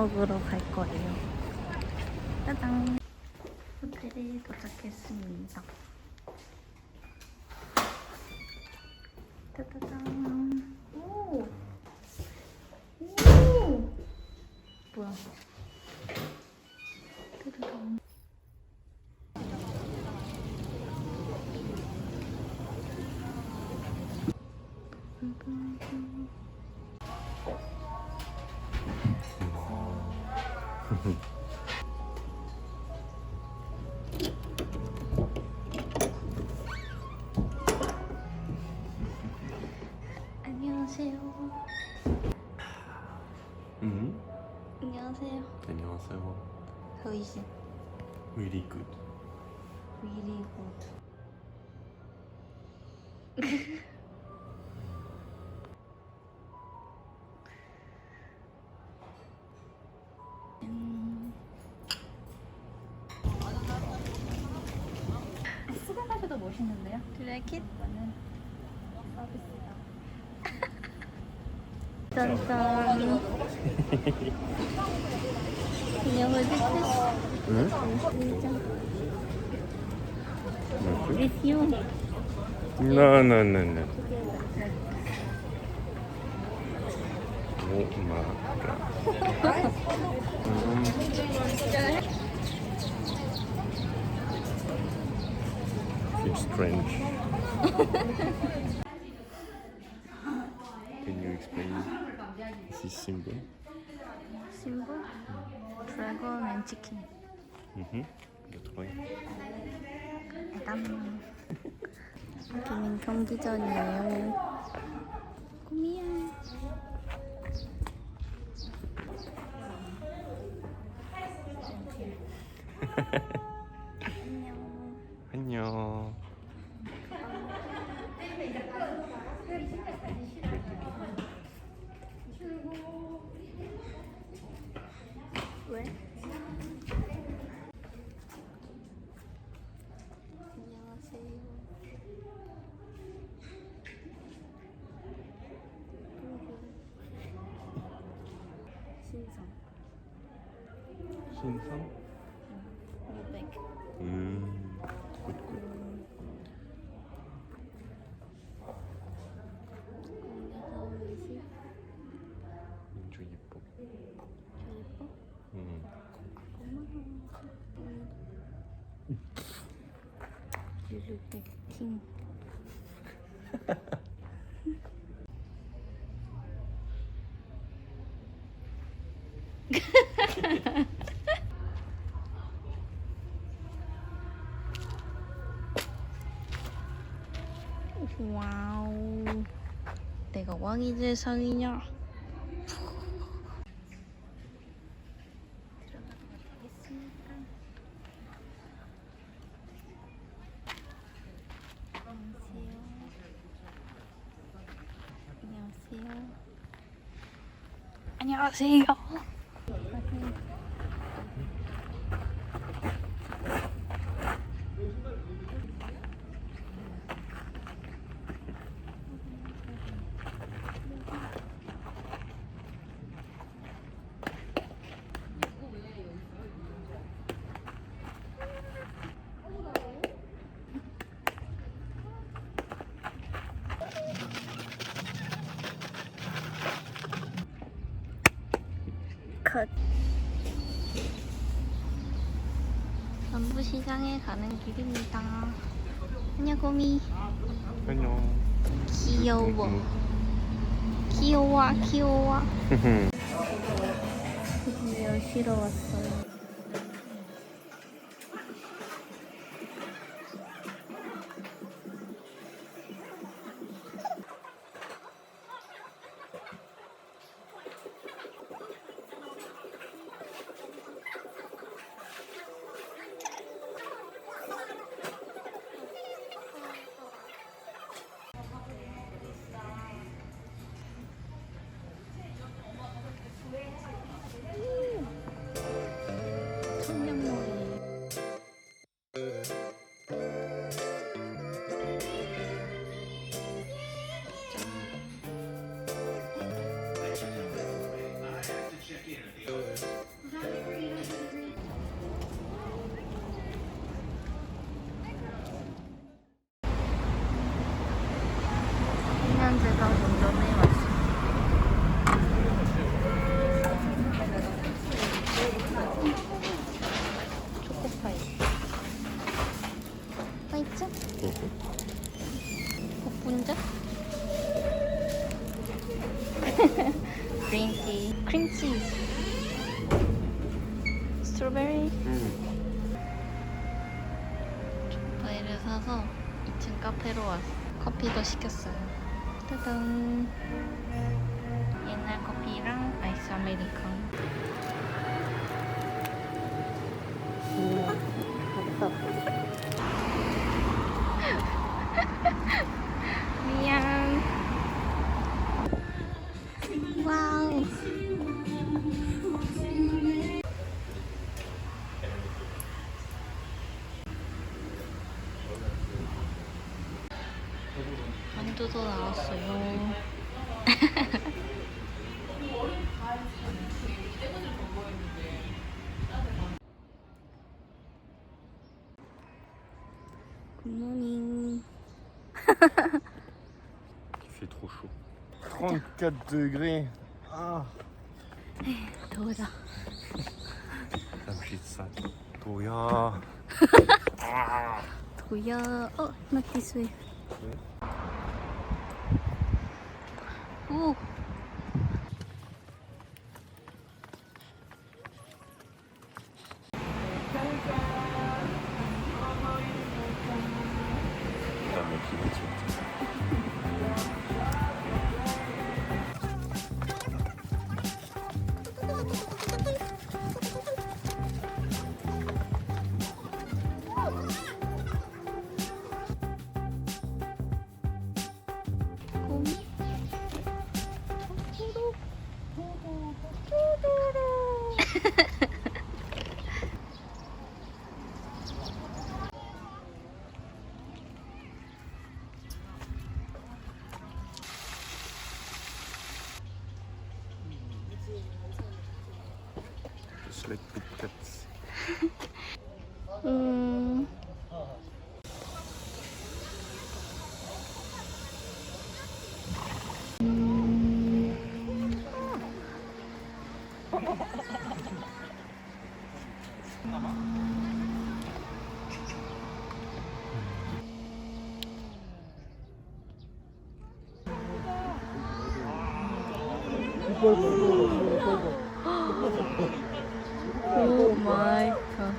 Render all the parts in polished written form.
먹으러 갈 거예요. 짜잔! 호텔에 도착했습니다. 짜자잔! 오! 오! 뭐야? 짜자잔! 안녕하세요. 안녕하세요. 안녕하세요. How is it? Really good. Really good. 수박하셔도 멋있는데요? Do you like it? 이거는 서비스다. 짠짠. 그냥 어딨어? 응? With you. No, no, no, no. Oh my god. It's strange. Can you explain this symbol? Symbol? Dragon and chicken. That's right. 땀. 여기는 경기전이에요. 꿈이야. 안녕. 안녕. 왜? 안녕하세요. 신성. 신성? 500. 굿, 굿. 저 예뻐. 예뻐? 룰루백팅. 와우. 내가 왕이 될 상이냐? 들어가도록 하겠습니다. 안녕하세요. 안녕하세요. 컷. 전부시장에 가는 길입니다. 안녕 고미. 안녕. 귀여워. 귀여워 귀여워. 드디어 쉬러 왔어요. 커피. 크림치즈. 스트로베리. 과일을 사서 2층 카페로 왔어. 커피도 시켰어요. 짜잔. 옛날 커피랑 아이스 아메리카노. 미안. 와우. 만두도 나왔어요. 굿모닝. Il fait trop chaud. 34 degrés. Ah. 더워라. 잠시 싸. 도야. 도야. not this way. 오. 그다음에 기분 좋지. 곰이. Just like big cats. 오 마이 갓.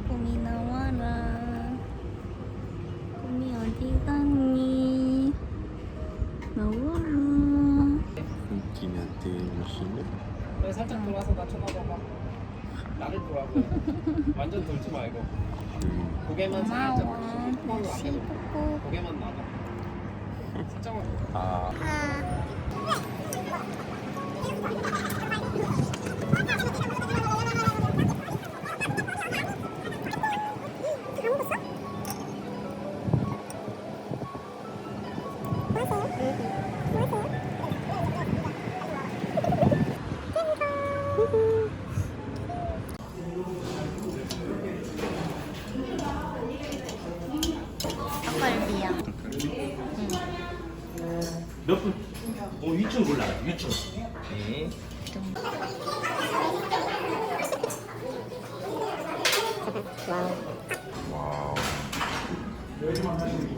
꿈이 나와라. 꿈이 어디 갔니? 나와라. 김한테 무슨 네, 살짝 돌아서 나 쳐다봐봐. 나를 보라고. 완전 돌지 말고. 고개만 살짝. 고마워. 콧방울 날씨 안 해도 보고. 고개만 나가. 살짝만. 아. 닭갈비야. 몇 분? 위층 골라요. 위층. 네. 와우.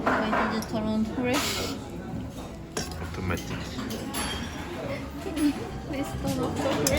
Why did you turn on fresh? 오토매틱. Please turn on fresh.